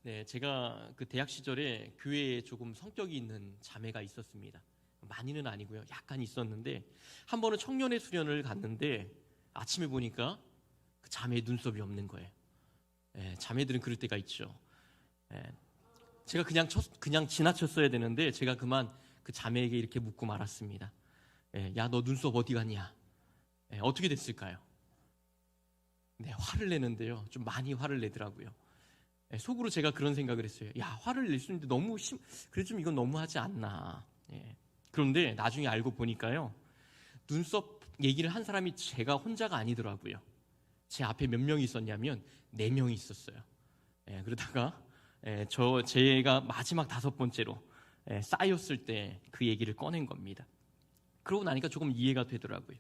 네, 제가 그 대학 시절에 교회에 조금 성격이 있는 자매가 있었습니다. 많이는 아니고요. 약간 있었는데 한 번은 청년의 수련을 갔는데 아침에 보니까 그 자매의 눈썹이 없는 거예요. 자매들은 그럴 때가 있죠. 제가 그냥 지나쳤어야 되는데 제가 그만 그 자매에게 이렇게 묻고 말았습니다. 야, 너 눈썹 어디 갔냐? 어떻게 됐을까요? 네, 화를 내는데요. 좀 많이 화를 내더라고요. 속으로 제가 그런 생각을 했어요. 야, 화를 낼 수 있는데 그래 좀 이건 너무하지 않나. 그런데 나중에 알고 보니까요. 눈썹 얘기를 한 사람이 제가 혼자가 아니더라고요. 제 앞에 몇 명이 있었냐면 4명이 있었어요. 그러다가 제가 마지막 5번째로 쌓였을 때 그 얘기를 꺼낸 겁니다. 그러고 나니까 조금 이해가 되더라고요.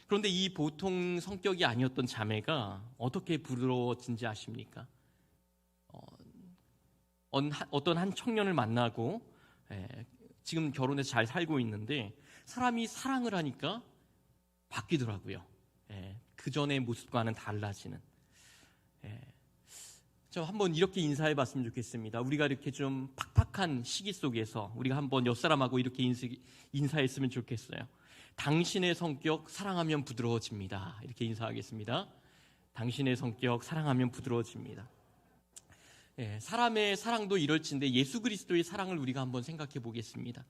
그런데 이 보통 성격이 아니었던 자매가 어떻게 부드러워진지 아십니까? 어떤 한 청년을 만나고 지금 결혼해서 잘 살고 있는데 사람이 사랑을 하니까 바뀌더라고요. 그 전의 모습과는 달라지는. 저 한번 이렇게 인사해 봤으면 좋겠습니다. 우리가 이렇게 좀 팍팍한 시기 속에서 우리가 한번 옆 사람하고 이렇게 인사했으면 좋겠어요. 당신의 성격 사랑하면 부드러워집니다. 이렇게 인사하겠습니다. 당신의 성격 사랑하면 부드러워집니다. 사람의 사랑도 이럴진데 예수 그리스도의 사랑을 우리가 한번 생각해 보겠습니다.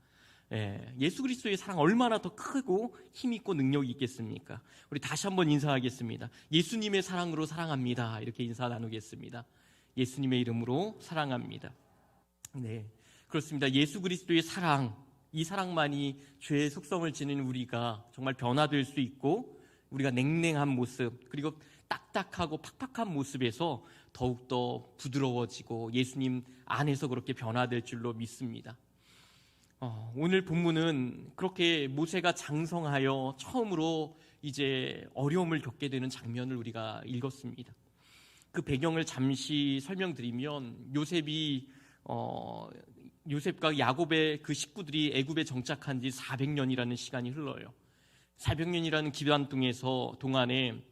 예수 그리스도의 사랑 얼마나 더 크고 힘있고 능력이 있겠습니까? 우리 다시 한번 인사하겠습니다. 예수님의 사랑으로 사랑합니다. 이렇게 인사 나누겠습니다. 예수님의 이름으로 사랑합니다. 네, 그렇습니다. 예수 그리스도의 사랑, 이 사랑만이 죄의 속성을 지닌 우리가 정말 변화될 수 있고 우리가 냉랭한 모습 그리고 딱딱하고 팍팍한 모습에서 더욱더 부드러워지고 예수님 안에서 그렇게 변화될 줄로 믿습니다. 오늘 본문은 그렇게 모세가 장성하여 처음으로 이제 어려움을 겪게 되는 장면을 우리가 읽었습니다. 그 배경을 잠시 설명드리면 요셉과 야곱의 그 식구들이 애굽에 정착한 지 400년이라는 시간이 흘러요. 400년이라는 기간 동안에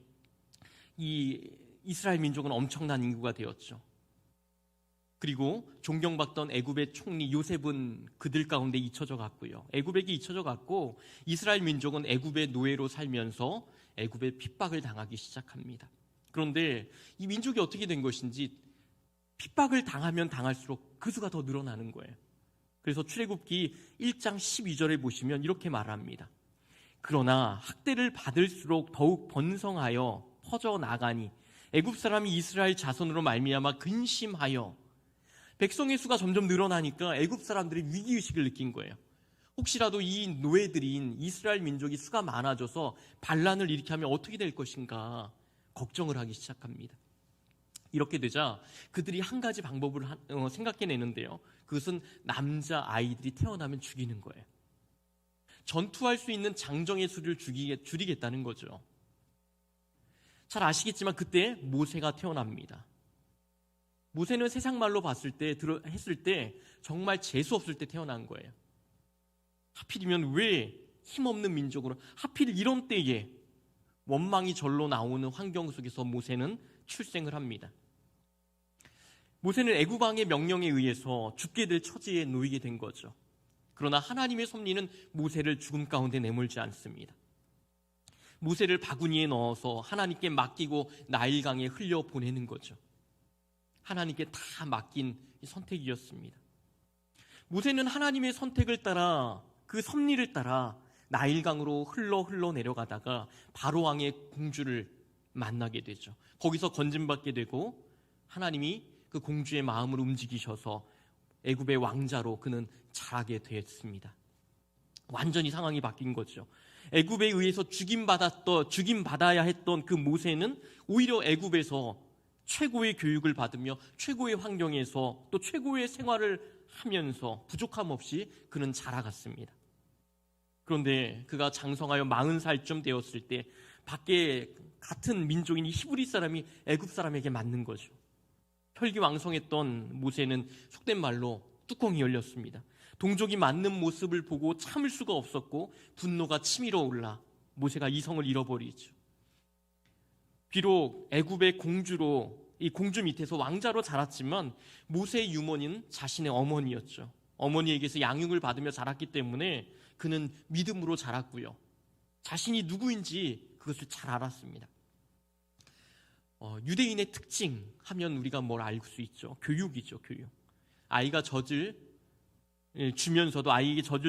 이 이스라엘 민족은 엄청난 인구가 되었죠. 그리고 존경받던 애굽의 총리 요셉은 그들 가운데 잊혀져 갔고요. 애굽에게 잊혀져 갔고 이스라엘 민족은 애굽의 노예로 살면서 애굽의 핍박을 당하기 시작합니다. 그런데 이 민족이 어떻게 된 것인지 핍박을 당하면 당할수록 그 수가 더 늘어나는 거예요. 그래서 출애굽기 1장 12절에 보시면 이렇게 말합니다. 그러나 학대를 받을수록 더욱 번성하여 퍼져나가니 애굽 사람이 이스라엘 자손으로 말미암아 근심하여 백성의 수가 점점 늘어나니까 애굽 사람들이 위기의식을 느낀 거예요. 혹시라도 이 노예들인 이스라엘 민족이 수가 많아져서 반란을 일으키게 하면 어떻게 될 것인가 걱정을 하기 시작합니다. 이렇게 되자 그들이 한 가지 방법을 생각해내는데요. 그것은 남자 아이들이 태어나면 죽이는 거예요. 전투할 수 있는 장정의 수를 줄이겠다는 거죠. 잘 아시겠지만 그때 모세가 태어납니다. 모세는 세상 말로 했을 때 정말 재수 없을 때 태어난 거예요. 하필이면 왜 힘없는 민족으로 하필 이런 때에 원망이 절로 나오는 환경 속에서 모세는 출생을 합니다. 모세는 애굽 왕의 명령에 의해서 죽게 될 처지에 놓이게 된 거죠. 그러나 하나님의 섭리는 모세를 죽음 가운데 내몰지 않습니다. 모세를 바구니에 넣어서 하나님께 맡기고 나일강에 흘려보내는 거죠. 하나님께 다 맡긴 선택이었습니다. 모세는 하나님의 선택을 따라 그 섭리를 따라 나일강으로 흘러 내려가다가 바로왕의 공주를 만나게 되죠. 거기서 건진받게 되고 하나님이 그 공주의 마음을 움직이셔서 애굽의 왕자로 그는 자라게 되었습니다. 완전히 상황이 바뀐 거죠. 애굽에 의해서 죽임받아야 했던 그 모세는 오히려 애굽에서 최고의 교육을 받으며 최고의 환경에서 또 최고의 생활을 하면서 부족함 없이 그는 자라갔습니다. 그런데 그가 장성하여 40살쯤 되었을 때 밖에 같은 민족인 히브리 사람이 애굽 사람에게 맞는 거죠. 혈기왕성했던 모세는 속된 말로 뚜껑이 열렸습니다. 동족이 맞는 모습을 보고 참을 수가 없었고 분노가 치밀어 올라 모세가 이성을 잃어버리죠. 비록 애굽의 공주로 이 공주 밑에서 왕자로 자랐지만 모세의 유모는 자신의 어머니였죠. 어머니에게서 양육을 받으며 자랐기 때문에 그는 믿음으로 자랐고요. 자신이 누구인지 그것을 잘 알았습니다. 유대인의 특징 하면 우리가 뭘 알 수 있죠? 교육이죠, 교육. 아이에게 젖을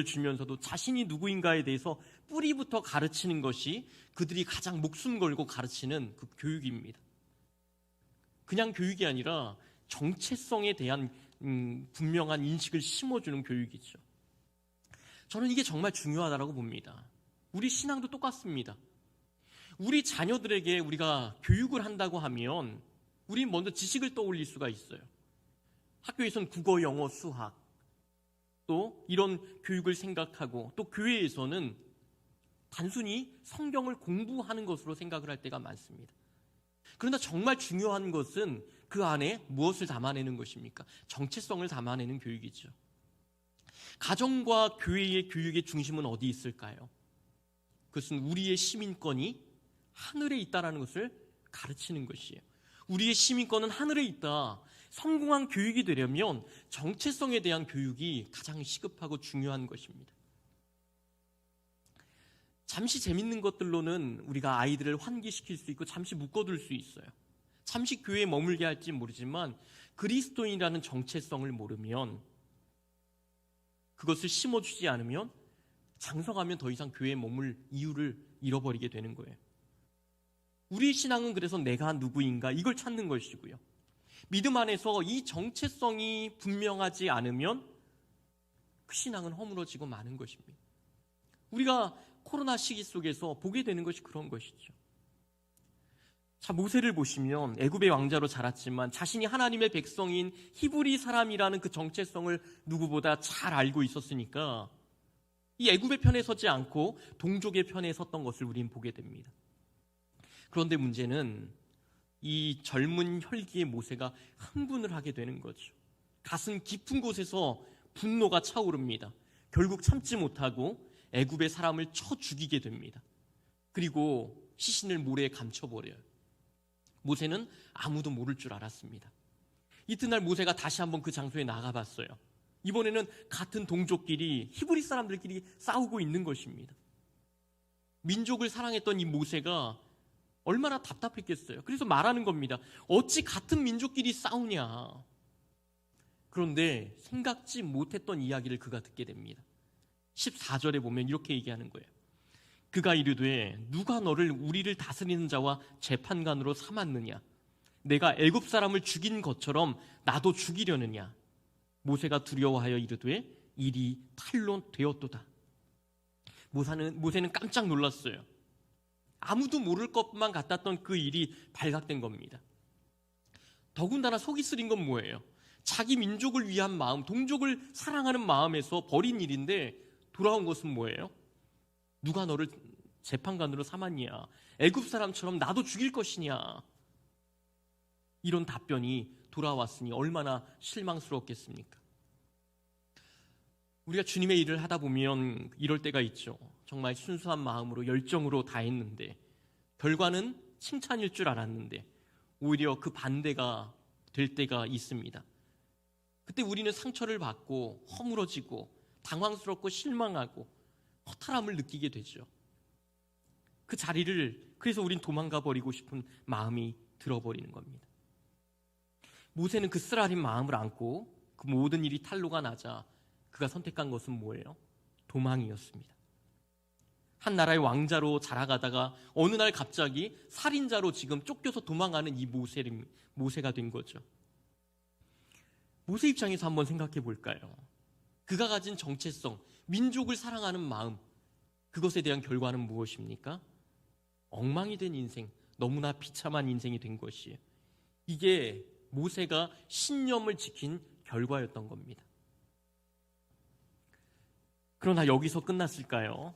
주면서도 자신이 누구인가에 대해서 뿌리부터 가르치는 것이 그들이 가장 목숨 걸고 가르치는 그 교육입니다. 그냥 교육이 아니라 정체성에 대한 분명한 인식을 심어주는 교육이죠. 저는 이게 정말 중요하다고 봅니다. 우리 신앙도 똑같습니다. 우리 자녀들에게 우리가 교육을 한다고 하면 우리 먼저 지식을 떠올릴 수가 있어요. 학교에서는 국어, 영어, 수학 또 이런 교육을 생각하고 또 교회에서는 단순히 성경을 공부하는 것으로 생각을 할 때가 많습니다. 그러나 정말 중요한 것은 그 안에 무엇을 담아내는 것입니까? 정체성을 담아내는 교육이죠. 가정과 교회의 교육의 중심은 어디 있을까요? 그것은 우리의 시민권이 하늘에 있다는 것을 가르치는 것이에요. 우리의 시민권은 하늘에 있다. 성공한 교육이 되려면 정체성에 대한 교육이 가장 시급하고 중요한 것입니다. 잠시 재밌는 것들로는 우리가 아이들을 환기시킬 수 있고 잠시 묶어둘 수 있어요. 잠시 교회에 머물게 할지 모르지만 그리스도인이라는 정체성을 모르면, 그것을 심어주지 않으면 장성하면 더 이상 교회에 머물 이유를 잃어버리게 되는 거예요. 우리 신앙은 그래서 내가 누구인가 이걸 찾는 것이고요. 믿음 안에서 이 정체성이 분명하지 않으면 그 신앙은 허물어지고 마는 것입니다. 우리가 코로나 시기 속에서 보게 되는 것이 그런 것이죠. 자, 모세를 보시면 애굽의 왕자로 자랐지만 자신이 하나님의 백성인 히브리 사람이라는 그 정체성을 누구보다 잘 알고 있었으니까 이 애굽의 편에 서지 않고 동족의 편에 섰던 것을 우리는 보게 됩니다. 그런데 문제는 이 젊은 혈기의 모세가 흥분을 하게 되는 거죠. 가슴 깊은 곳에서 분노가 차오릅니다. 결국 참지 못하고 애굽의 사람을 쳐 죽이게 됩니다. 그리고 시신을 모래에 감춰버려요. 모세는 아무도 모를 줄 알았습니다. 이튿날 모세가 다시 한번 그 장소에 나가봤어요. 이번에는 같은 동족끼리, 히브리 사람들끼리 싸우고 있는 것입니다. 민족을 사랑했던 이 모세가 얼마나 답답했겠어요. 그래서 말하는 겁니다. 어찌 같은 민족끼리 싸우냐. 그런데 생각지 못했던 이야기를 그가 듣게 됩니다. 14절에 보면 이렇게 얘기하는 거예요. 그가 이르되 누가 너를 우리를 다스리는 자와 재판관으로 삼았느냐? 내가 애굽 사람을 죽인 것처럼 나도 죽이려느냐? 모세가 두려워하여 이르되 일이 탈로 되었도다. 모세는 깜짝 놀랐어요. 아무도 모를 것만 같았던 그 일이 발각된 겁니다. 더군다나 속이 쓰린 건 뭐예요? 자기 민족을 위한 마음, 동족을 사랑하는 마음에서 벌인 일인데 돌아온 것은 뭐예요? 누가 너를 재판관으로 삼았냐? 애굽 사람처럼 나도 죽일 것이냐? 이런 답변이 돌아왔으니 얼마나 실망스럽겠습니까? 우리가 주님의 일을 하다 보면 이럴 때가 있죠. 정말 순수한 마음으로 열정으로 다 했는데 결과는 칭찬일 줄 알았는데 오히려 그 반대가 될 때가 있습니다. 그때 우리는 상처를 받고 허물어지고 당황스럽고 실망하고 허탈함을 느끼게 되죠. 그 자리를 그래서 우린 도망가 버리고 싶은 마음이 들어버리는 겁니다. 모세는 그 쓰라린 마음을 안고 그 모든 일이 탄로가 나자 그가 선택한 것은 뭐예요? 도망이었습니다. 한 나라의 왕자로 자라가다가 어느 날 갑자기 살인자로 지금 쫓겨서 도망가는 이 모세가 된 거죠. 모세 입장에서 한번 생각해 볼까요? 그가 가진 정체성, 민족을 사랑하는 마음, 그것에 대한 결과는 무엇입니까? 엉망이 된 인생, 너무나 비참한 인생이 된 것이에요. 이게 모세가 신념을 지킨 결과였던 겁니다. 그러나 여기서 끝났을까요?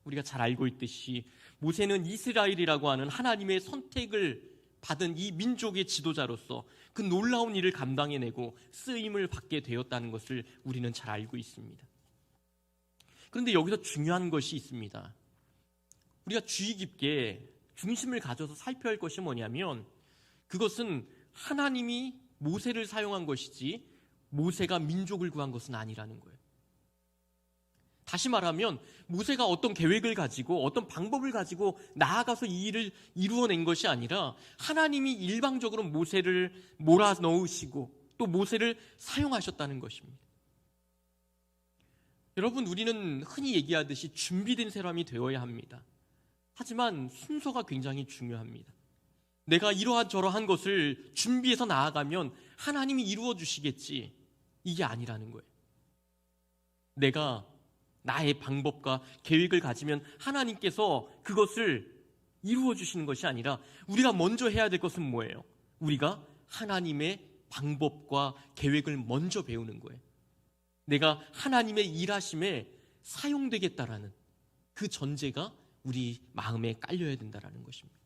우리가 잘 알고 있듯이 모세는 이스라엘이라고 하는 하나님의 선택을 받은 이 민족의 지도자로서 그 놀라운 일을 감당해내고 쓰임을 받게 되었다는 것을 우리는 잘 알고 있습니다. 그런데 여기서 중요한 것이 있습니다. 우리가 주의 깊게 중심을 가져서 살펴야 할 것이 뭐냐면 그것은 하나님이 모세를 사용한 것이지 모세가 민족을 구한 것은 아니라는 거예요. 다시 말하면 모세가 어떤 계획을 가지고 어떤 방법을 가지고 나아가서 이 일을 이루어낸 것이 아니라 하나님이 일방적으로 모세를 몰아넣으시고 또 모세를 사용하셨다는 것입니다. 여러분, 우리는 흔히 얘기하듯이 준비된 사람이 되어야 합니다. 하지만 순서가 굉장히 중요합니다. 내가 이러한 저러한 것을 준비해서 나아가면 하나님이 이루어 주시겠지, 이게 아니라는 거예요. 내가 나의 방법과 계획을 가지면 하나님께서 그것을 이루어 주시는 것이 아니라 우리가 먼저 해야 될 것은 뭐예요? 우리가 하나님의 방법과 계획을 먼저 배우는 거예요. 내가 하나님의 일하심에 사용되겠다라는 그 전제가 우리 마음에 깔려야 된다라는 것입니다.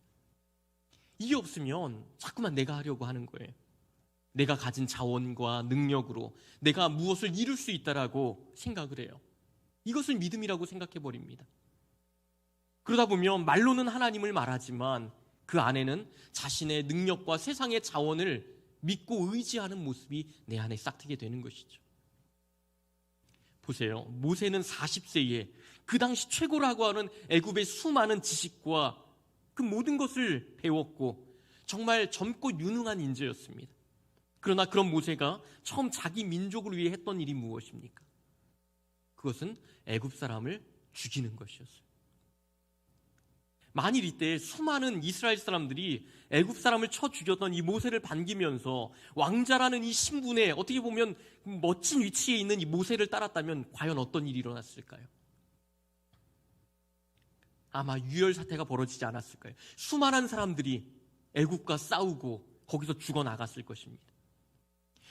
이게 없으면 자꾸만 내가 하려고 하는 거예요. 내가 가진 자원과 능력으로 내가 무엇을 이룰 수 있다라고 생각을 해요. 이것을 믿음이라고 생각해 버립니다. 그러다 보면 말로는 하나님을 말하지만 그 안에는 자신의 능력과 세상의 자원을 믿고 의지하는 모습이 내 안에 싹트게 되는 것이죠. 보세요. 모세는 40세에 그 당시 최고라고 하는 애굽의 수많은 지식과 그 모든 것을 배웠고 정말 젊고 유능한 인재였습니다. 그러나 그런 모세가 처음 자기 민족을 위해 했던 일이 무엇입니까? 그것은 애굽 사람을 죽이는 것이었어요. 만일 이때 수많은 이스라엘 사람들이 애굽 사람을 쳐 죽였던 이 모세를 반기면서 왕자라는 이 신분에 어떻게 보면 멋진 위치에 있는 이 모세를 따랐다면 과연 어떤 일이 일어났을까요? 아마 유혈 사태가 벌어지지 않았을까요? 수많은 사람들이 애굽과 싸우고 거기서 죽어나갔을 것입니다.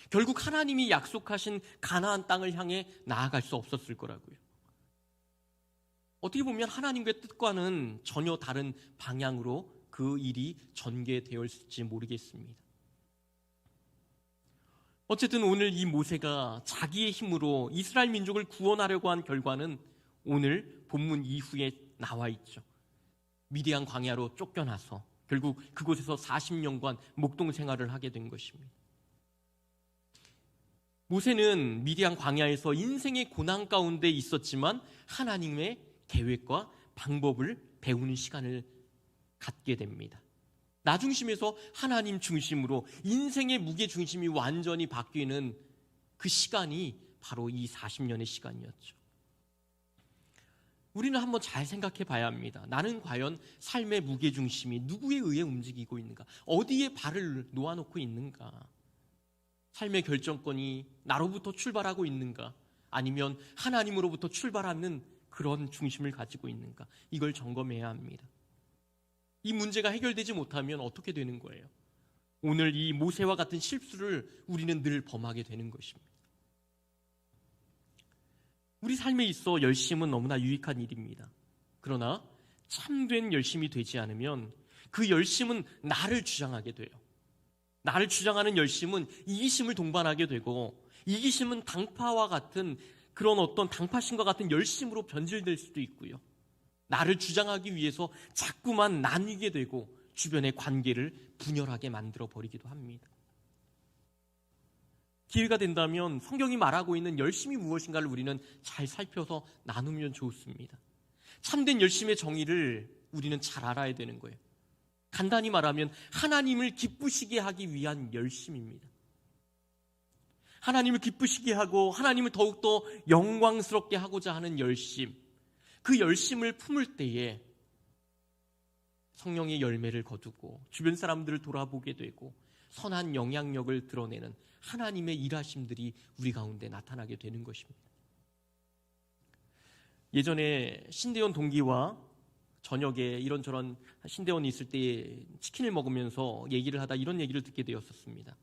결국 하나님이 약속하신 가나안 땅을 향해 나아갈 수 없었을 거라고요. 어떻게 보면 하나님의 뜻과는 전혀 다른 방향으로 그 일이 전개되었을지 모르겠습니다. 어쨌든 오늘 이 모세가 자기의 힘으로 이스라엘 민족을 구원하려고 한 결과는 오늘 본문 이후에 나와 있죠. 미디안 광야로 쫓겨나서 결국 그곳에서 40년간 목동 생활을 하게 된 것입니다. 모세는 미디안 광야에서 인생의 고난 가운데 있었지만 하나님의 계획과 방법을 배우는 시간을 갖게 됩니다. 나 중심에서 하나님 중심으로 인생의 무게 중심이 완전히 바뀌는 그 시간이 바로 이 40년의 시간이었죠. 우리는 한번 잘 생각해 봐야 합니다. 나는 과연 삶의 무게 중심이 누구에 의해 움직이고 있는가? 어디에 발을 놓아놓고 있는가? 삶의 결정권이 나로부터 출발하고 있는가? 아니면 하나님으로부터 출발하는 그런 중심을 가지고 있는가? 이걸 점검해야 합니다. 이 문제가 해결되지 못하면 어떻게 되는 거예요? 오늘 이 모세와 같은 실수를 우리는 늘 범하게 되는 것입니다. 우리 삶에 있어 열심은 너무나 유익한 일입니다. 그러나 참된 열심이 되지 않으면 그 열심은 나를 주장하게 돼요. 나를 주장하는 열심은 이기심을 동반하게 되고 이기심은 당파와 같은 그런 어떤 당파심과 같은 열심으로 변질될 수도 있고요. 나를 주장하기 위해서 자꾸만 나뉘게 되고 주변의 관계를 분열하게 만들어 버리기도 합니다. 기회가 된다면 성경이 말하고 있는 열심이 무엇인가를 우리는 잘 살펴서 나누면 좋습니다. 참된 열심의 정의를 우리는 잘 알아야 되는 거예요. 간단히 말하면 하나님을 기쁘시게 하기 위한 열심입니다. 하나님을 기쁘시게 하고 하나님을 더욱더 영광스럽게 하고자 하는 열심, 그 열심을 품을 때에 성령의 열매를 거두고 주변 사람들을 돌아보게 되고 선한 영향력을 드러내는 하나님의 일하심들이 우리 가운데 나타나게 되는 것입니다. 예전에 신대원 동기와 저녁에 이런저런 신대원이 있을 때 치킨을 먹으면서 얘기를 하다 이런 얘기를 듣게 되었었습니다.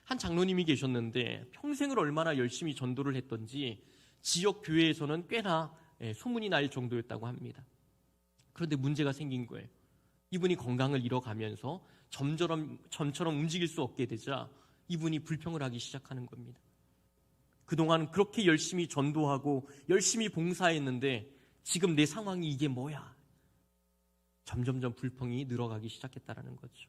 한 장로님이 계셨는데 평생을 얼마나 열심히 전도를 했던지 지역 교회에서는 꽤나 소문이 날 정도였다고 합니다. 그런데 문제가 생긴 거예요. 이분이 건강을 잃어가면서 점처럼 움직일 수 없게 되자 이분이 불평을 하기 시작하는 겁니다. 그동안 그렇게 열심히 전도하고 열심히 봉사했는데 지금 내 상황이 이게 뭐야? 점점점 불평이 늘어가기 시작했다는 거죠.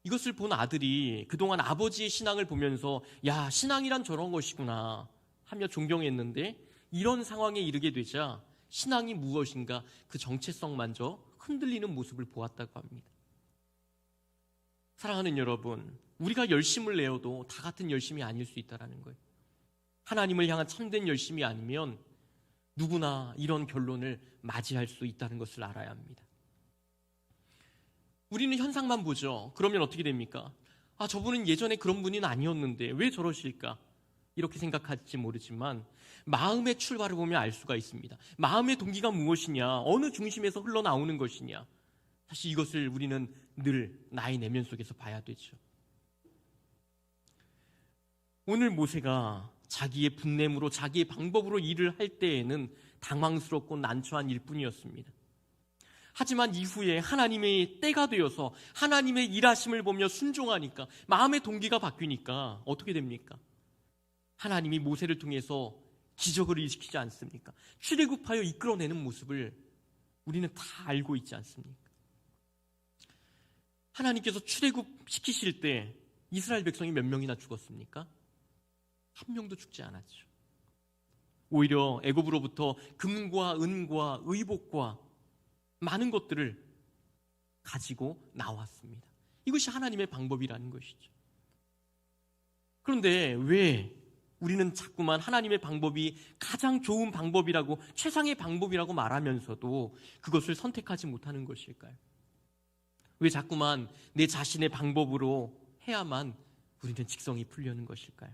이것을 본 아들이 그동안 아버지의 신앙을 보면서 야, 신앙이란 저런 것이구나 하며 존경했는데 이런 상황에 이르게 되자 신앙이 무엇인가 그 정체성마저 흔들리는 모습을 보았다고 합니다. 사랑하는 여러분, 우리가 열심을 내어도 다 같은 열심이 아닐 수 있다는 거예요. 하나님을 향한 참된 열심이 아니면 누구나 이런 결론을 맞이할 수 있다는 것을 알아야 합니다. 우리는 현상만 보죠. 그러면 어떻게 됩니까? 아, 저분은 예전에 그런 분이 아니었는데 왜 저러실까? 이렇게 생각할지 모르지만 마음의 출발을 보면 알 수가 있습니다. 마음의 동기가 무엇이냐? 어느 중심에서 흘러나오는 것이냐? 사실 이것을 우리는 늘 나의 내면 속에서 봐야 되죠. 오늘 모세가 자기의 분냄으로 자기의 방법으로 일을 할 때에는 당황스럽고 난처한 일뿐이었습니다. 하지만 이후에 하나님의 때가 되어서 하나님의 일하심을 보며 순종하니까 마음의 동기가 바뀌니까 어떻게 됩니까? 하나님이 모세를 통해서 기적을 일으키지 않습니까? 출애굽하여 이끌어내는 모습을 우리는 다 알고 있지 않습니까? 하나님께서 출애굽시키실 때 이스라엘 백성이 몇 명이나 죽었습니까? 한 명도 죽지 않았죠. 오히려 애굽으로부터 금과 은과 의복과 많은 것들을 가지고 나왔습니다. 이것이 하나님의 방법이라는 것이죠. 그런데 왜 우리는 자꾸만 하나님의 방법이 가장 좋은 방법이라고, 최상의 방법이라고 말하면서도 그것을 선택하지 못하는 것일까요? 왜 자꾸만 내 자신의 방법으로 해야만 우리는 직성이 풀려는 것일까요?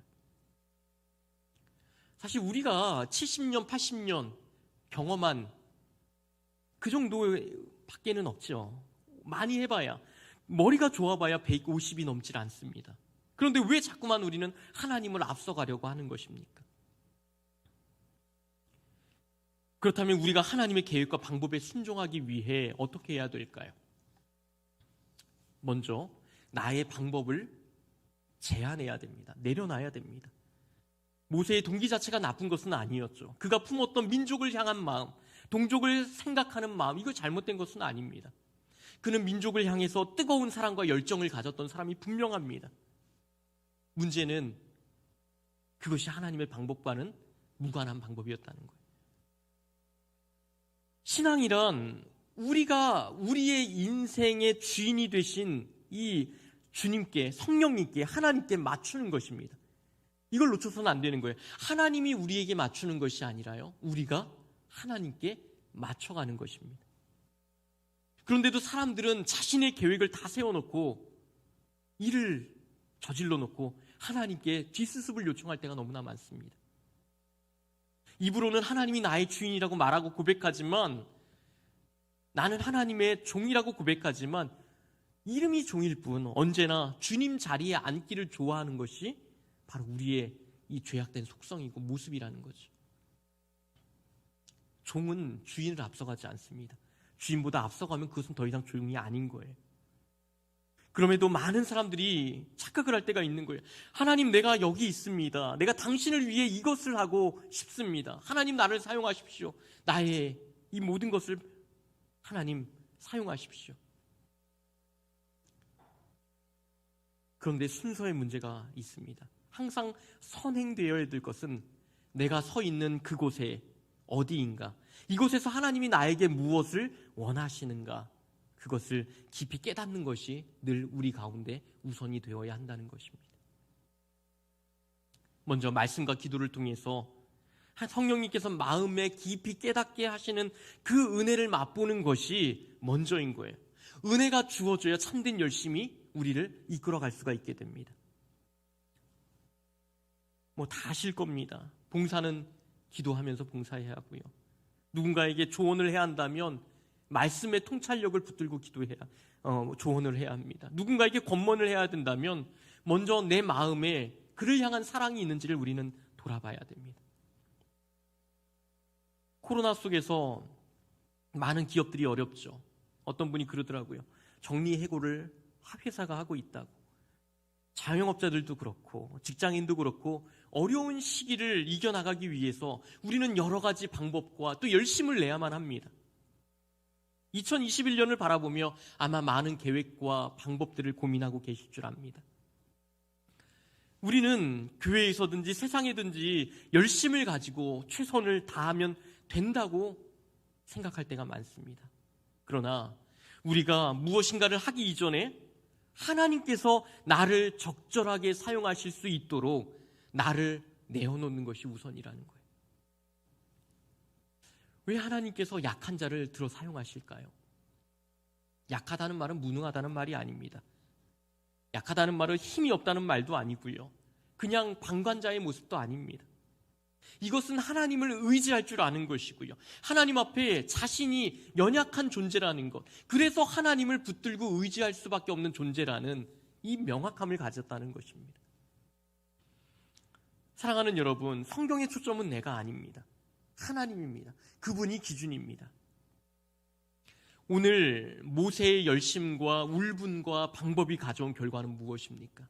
사실 우리가 70년, 80년 경험한 그 정도밖에는 없죠. 많이 해봐야, 머리가 좋아봐야 150이 넘질 않습니다. 그런데 왜 자꾸만 우리는 하나님을 앞서가려고 하는 것입니까? 그렇다면 우리가 하나님의 계획과 방법에 순종하기 위해 어떻게 해야 될까요? 먼저 나의 방법을 제한해야 됩니다. 내려놔야 됩니다. 모세의 동기 자체가 나쁜 것은 아니었죠. 그가 품었던 민족을 향한 마음, 동족을 생각하는 마음, 이거 잘못된 것은 아닙니다. 그는 민족을 향해서 뜨거운 사랑과 열정을 가졌던 사람이 분명합니다. 문제는 그것이 하나님의 방법과는 무관한 방법이었다는 거예요. 신앙이란 우리가 우리의 인생의 주인이 되신 이 주님께, 성령님께, 하나님께 맞추는 것입니다. 이걸 놓쳐서는 안 되는 거예요. 하나님이 우리에게 맞추는 것이 아니라요, 우리가 하나님께 맞춰가는 것입니다. 그런데도 사람들은 자신의 계획을 다 세워놓고 일을 저질러 놓고 하나님께 뒷수습을 요청할 때가 너무나 많습니다. 입으로는 하나님이 나의 주인이라고 말하고 고백하지만, 나는 하나님의 종이라고 고백하지만 이름이 종일 뿐 언제나 주님 자리에 앉기를 좋아하는 것이 바로 우리의 이 죄악된 속성이고 모습이라는 거죠. 종은 주인을 앞서가지 않습니다. 주인보다 앞서가면 그것은 더 이상 종이 아닌 거예요. 그럼에도 많은 사람들이 착각을 할 때가 있는 거예요. 하나님, 내가 여기 있습니다. 내가 당신을 위해 이것을 하고 싶습니다. 하나님, 나를 사용하십시오. 나의 이 모든 것을 하나님 사용하십시오. 그런데 순서의 문제가 있습니다. 항상 선행되어야 될 것은 내가 서 있는 그곳에 어디인가, 이곳에서 하나님이 나에게 무엇을 원하시는가, 그것을 깊이 깨닫는 것이 늘 우리 가운데 우선이 되어야 한다는 것입니다. 먼저 말씀과 기도를 통해서 성령님께서 마음에 깊이 깨닫게 하시는 그 은혜를 맛보는 것이 먼저인 거예요. 은혜가 주어져야 참된 열심이 우리를 이끌어갈 수가 있게 됩니다. 다 아실 겁니다. 봉사는 기도하면서 봉사해야 하고요. 누군가에게 조언을 해야 한다면 말씀의 통찰력을 붙들고 조언을 해야 합니다. 누군가에게 권면을 해야 된다면 먼저 내 마음에 그를 향한 사랑이 있는지를 우리는 돌아봐야 됩니다. 코로나 속에서 많은 기업들이 어렵죠. 어떤 분이 그러더라고요. 정리해고를 회사가 하고 있다고. 자영업자들도 그렇고 직장인도 그렇고 어려운 시기를 이겨나가기 위해서 우리는 여러 가지 방법과 또 열심을 내야만 합니다. 2021년을 바라보며 아마 많은 계획과 방법들을 고민하고 계실 줄 압니다. 우리는 교회에서든지 세상에든지 열심을 가지고 최선을 다하면 된다고 생각할 때가 많습니다. 그러나 우리가 무엇인가를 하기 이전에 하나님께서 나를 적절하게 사용하실 수 있도록 나를 내어놓는 것이 우선이라는 거예요. 왜 하나님께서 약한 자를 들어 사용하실까요? 약하다는 말은 무능하다는 말이 아닙니다. 약하다는 말은 힘이 없다는 말도 아니고요. 그냥 방관자의 모습도 아닙니다. 이것은 하나님을 의지할 줄 아는 것이고요. 하나님 앞에 자신이 연약한 존재라는 것, 그래서 하나님을 붙들고 의지할 수밖에 없는 존재라는 이 명확함을 가졌다는 것입니다. 사랑하는 여러분, 성경의 초점은 내가 아닙니다. 하나님입니다. 그분이 기준입니다. 오늘 모세의 열심과 울분과 방법이 가져온 결과는 무엇입니까?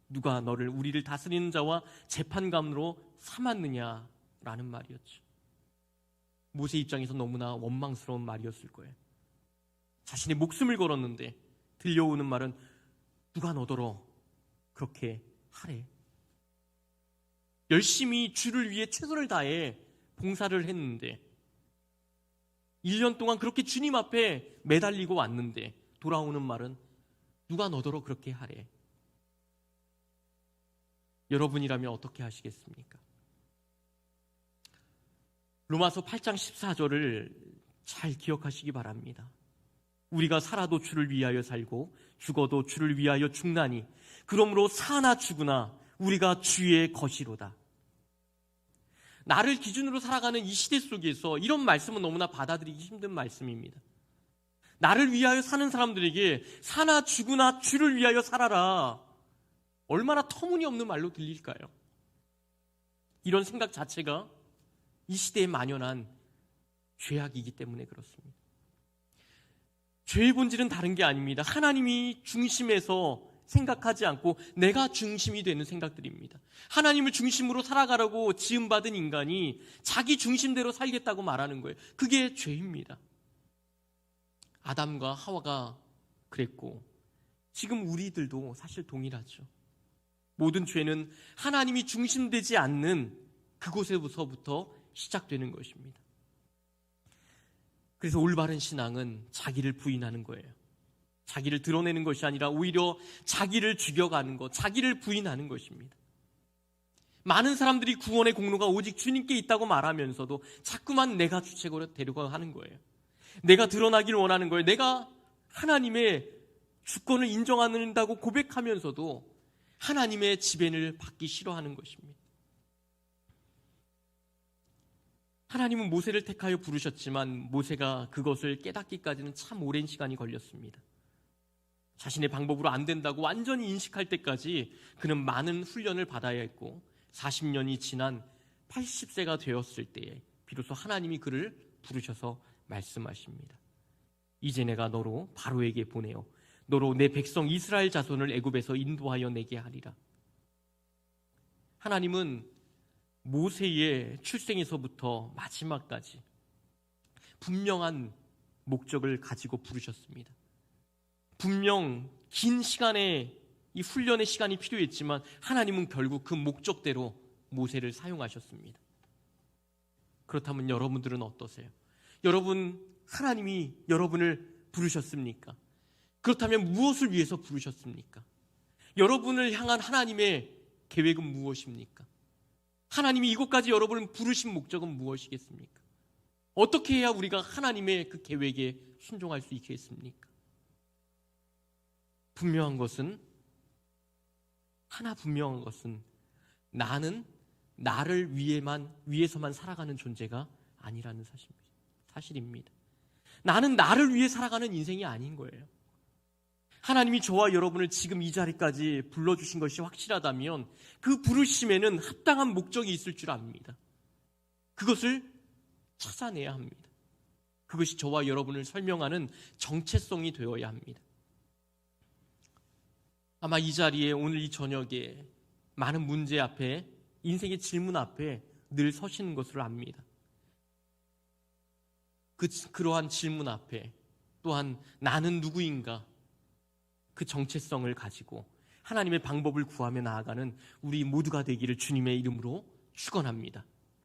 누가 너를 우리를 다스리는 자와 재판관으로 삼았느냐라는 말이었죠. 모세 입장에서 너무나 원망스러운 말이었을 거예요. 자신의 목숨을 걸었는데 들려오는 말은 누가 너더러 그렇게 하래. 열심히 주를 위해 최선을 다해 봉사를 했는데 1년 동안 그렇게 주님 앞에 매달리고 왔는데 돌아오는 말은 누가 너더러 그렇게 하래. 여러분이라면 어떻게 하시겠습니까? 로마서 8장 14절을 잘 기억하시기 바랍니다. 우리가 살아도 주를 위하여 살고 죽어도 주를 위하여 죽나니 그러므로 사나 죽으나 우리가 주의 것이로다. 나를 기준으로 살아가는 이 시대 속에서 이런 말씀은 너무나 받아들이기 힘든 말씀입니다. 나를 위하여 사는 사람들에게 사나 죽으나 주를 위하여 살아라. 얼마나 터무니없는 말로 들릴까요? 이런 생각 자체가 이 시대에 만연한 죄악이기 때문에 그렇습니다. 죄의 본질은 다른 게 아닙니다. 하나님이 중심에서 생각하지 않고 내가 중심이 되는 생각들입니다. 하나님을 중심으로 살아가라고 지음받은 인간이 자기 중심대로 살겠다고 말하는 거예요. 그게 죄입니다. 아담과 하와가 그랬고 지금 우리들도 사실 동일하죠. 모든 죄는 하나님이 중심되지 않는 그곳에서부터 시작되는 것입니다. 그래서 올바른 신앙은 자기를 부인하는 거예요. 자기를 드러내는 것이 아니라 오히려 자기를 죽여가는 것, 자기를 부인하는 것입니다. 많은 사람들이 구원의 공로가 오직 주님께 있다고 말하면서도 자꾸만 내가 주체적으로 되려고 하는 거예요. 내가 드러나길 원하는 거예요. 내가 하나님의 주권을 인정한다고 고백하면서도 하나님의 지배를 받기 싫어하는 것입니다. 하나님은 모세를 택하여 부르셨지만 모세가 그것을 깨닫기까지는 참 오랜 시간이 걸렸습니다. 자신의 방법으로 안 된다고 완전히 인식할 때까지 그는 많은 훈련을 받아야 했고 40년이 지난 80세가 되었을 때에 비로소 하나님이 그를 부르셔서 말씀하십니다. 이제 내가 너로 바로에게 보내어 너로 내 백성 이스라엘 자손을 애굽에서 인도하여 내게 하리라. 하나님은 모세의 출생에서부터 마지막까지 분명한 목적을 가지고 부르셨습니다. 분명 긴 시간의 이 훈련의 시간이 필요했지만 하나님은 결국 그 목적대로 모세를 사용하셨습니다. 그렇다면 여러분들은 어떠세요? 여러분, 하나님이 여러분을 부르셨습니까? 그렇다면 무엇을 위해서 부르셨습니까? 여러분을 향한 하나님의 계획은 무엇입니까? 하나님이 이곳까지 여러분을 부르신 목적은 무엇이겠습니까? 어떻게 해야 우리가 하나님의 그 계획에 순종할 수 있겠습니까? 분명한 것은 나는 나를 위해서만 살아가는 존재가 아니라는 사실입니다. 나는 나를 위해 살아가는 인생이 아닌 거예요. 하나님이 저와 여러분을 지금 이 자리까지 불러주신 것이 확실하다면 그 부르심에는 합당한 목적이 있을 줄 압니다. 그것을 찾아내야 합니다. 그것이 저와 여러분을 설명하는 정체성이 되어야 합니다. 아마 이 자리에 오늘 이 저녁에 많은 문제 앞에, 인생의 질문 앞에 늘 서시는 것으로 압니다. 그러한 질문 앞에 또한 나는 누구인가 그 정체성을 가지고 하나님의 방법을 구하며 나아가는 우리 모두가 되기를 주님의 이름으로 축원합니다.